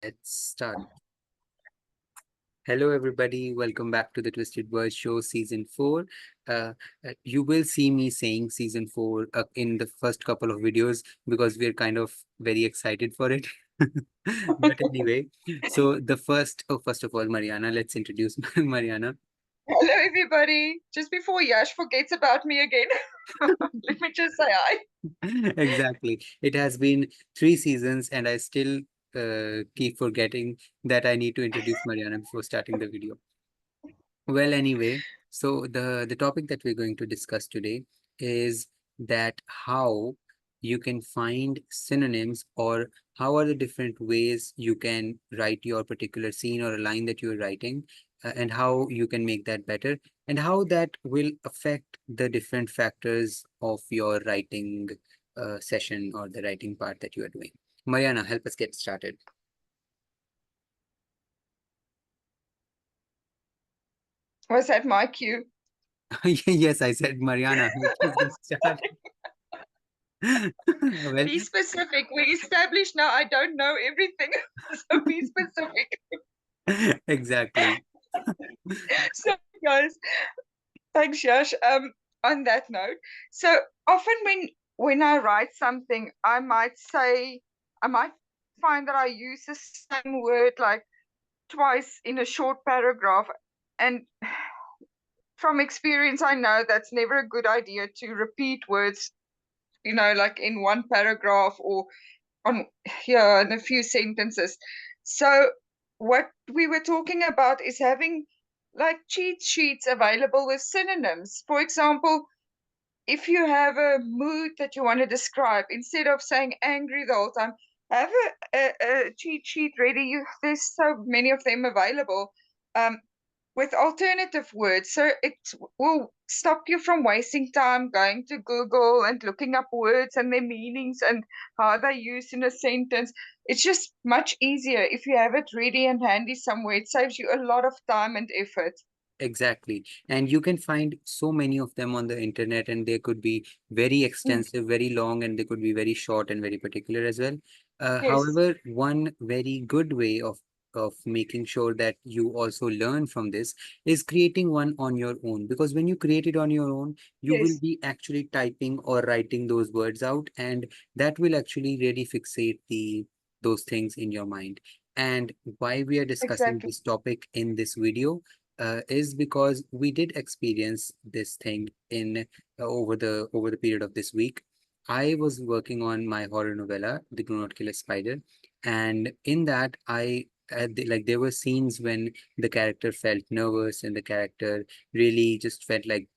Let's start. Hello, everybody. Welcome back to the Twisted Words Show, Season 4. Uh, you will see me saying Season 4 in the first couple of videos because we're kind of very excited for it. But anyway, so first of all, Mariana, let's introduce Mariana. Hello, everybody. Just before Yash forgets about me again, let me just say hi. Exactly. It has been 3 seasons, and I still keep forgetting that I need to introduce Mariana before starting the video. Well, anyway, so the topic that we're going to discuss today is that how you can find synonyms, or how are the different ways you can write your particular scene or a line that you're writing, and how you can make that better, and how that will affect the different factors of your writing session or the writing part that you are doing. Mariana, help us get started. Was that my cue? Yes, I said Mariana, help us get started. Well, Be specific. We established now I don't know everything. So be specific. exactly. So, guys, thanks, Yash. On that note, so often when I write something, I might find that I use the same word like twice in a short paragraph. And from experience, I know that's never a good idea to repeat words, like in one paragraph or on here in a few sentences. So, what we were talking about is having like cheat sheets available with synonyms. For example, if you have a mood that you want to describe, instead of saying angry the whole time, have a cheat sheet ready. There's so many of them available. Um, with alternative words. So it will stop you from wasting time going to Google and looking up words and their meanings and how they're used in a sentence. It's just much easier if you have it ready and handy somewhere. It saves you a lot of time and effort. Exactly. And you can find so many of them on the internet, and they could be very Mm, extensive, very long, and they could be very short and very particular as well. yes, However, one very good way of making sure that you also learn from this is creating one on your own. Because when you create it on your own, you will yes, be actually typing or writing those words out, and that will actually really fixate those things in your mind. And why we are discussing exactly. this topic in this video is because we did experience this thing in over the period of this week. I was working on my horror novella, The Do Not Kill a Spider, and in that like there were scenes when the character felt nervous and the character really just felt like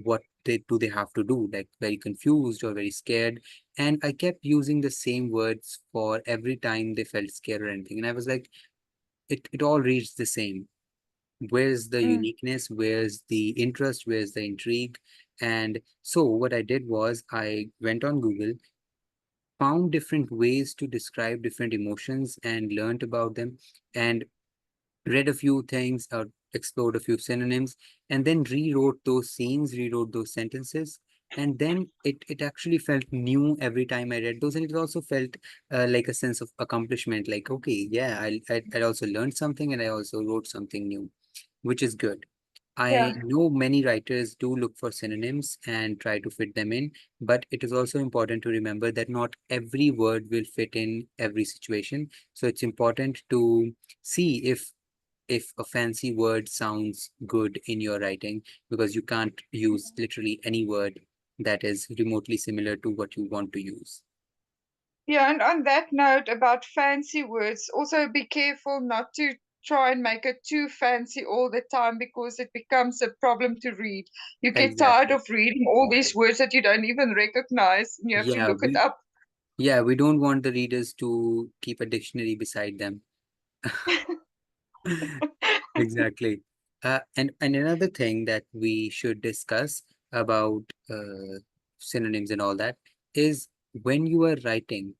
what they have to do, like very confused or very scared. And I kept using the same words for every time they felt scared or anything. And I was like, it all reads the same. Where's the Mm, uniqueness? Where's the interest? Where's the intrigue? And so what I did was I went on Google, found different ways to describe different emotions and learned about them, and read a few things or explored a few synonyms, and then rewrote those scenes, rewrote those sentences. And then it actually felt new every time I read those, and it also felt like a sense of accomplishment. Like, okay, yeah, I also learned something, and I also wrote something new, which is good. yeah. I know many writers do look for synonyms and try to fit them in, but it is also important to remember that not every word will fit in every situation. So it's important to see if a fancy word sounds good in your writing, because you can't use literally any word that is remotely similar to what you want to use. Yeah, and on that note about fancy words, also be careful not to try and make it too fancy all the time because it becomes a problem to read. You get tired Exactly. of reading all these words that you don't even recognize and you have to Yeah, look it we up. yeah, we don't want the readers to keep a dictionary beside them. Exactly. And another thing that we should discuss about synonyms and all that is, when you are writing,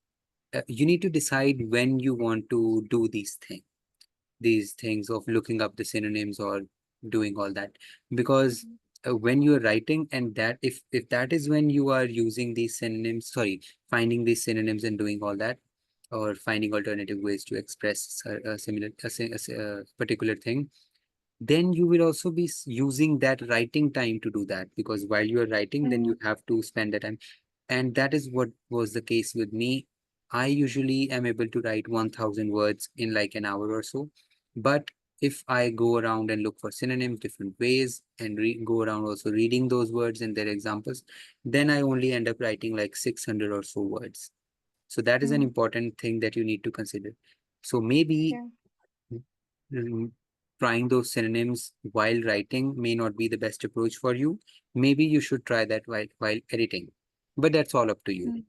you need to decide when you want to do these things of looking up the synonyms or doing all that. Because when you're writing, and that if that is when you are using these synonyms, sorry, finding these synonyms and doing all that, or finding alternative ways to express a similar, a particular thing, then you will also be using that writing time to do that, because while you are writing, then Mm, you have to spend the time. And that is what was the case with me. I usually am able to write 1000 words in like an hour or so. But if I go around and look for synonyms, different ways, and go around also reading those words and their examples, then I only end up writing like 600 or so words. So that is an mm, important thing that you need to consider. So maybe yeah. mm, trying those synonyms while writing may not be the best approach for you. Maybe you should try that while editing, but that's all up to you. Mm,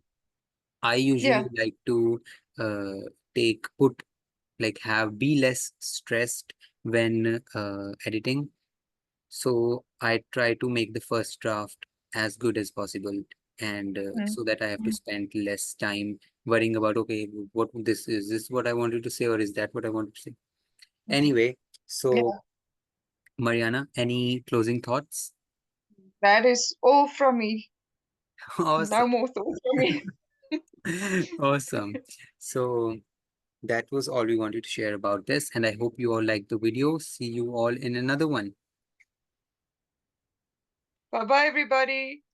I yeah. usually like to take put like have be less stressed when editing. So I try to make the first draft as good as possible, and Mm, so that I have to mm, spend less time worrying about, okay, what this is this what I wanted to say, or is that what I wanted to say? mm. Anyway, Yeah. so Mariana, any closing thoughts? That is all from me. Awesome. No more thoughts from me. Awesome. So that was all we wanted to share about this, and I hope you all liked the video. See you all in another one. Bye bye, everybody.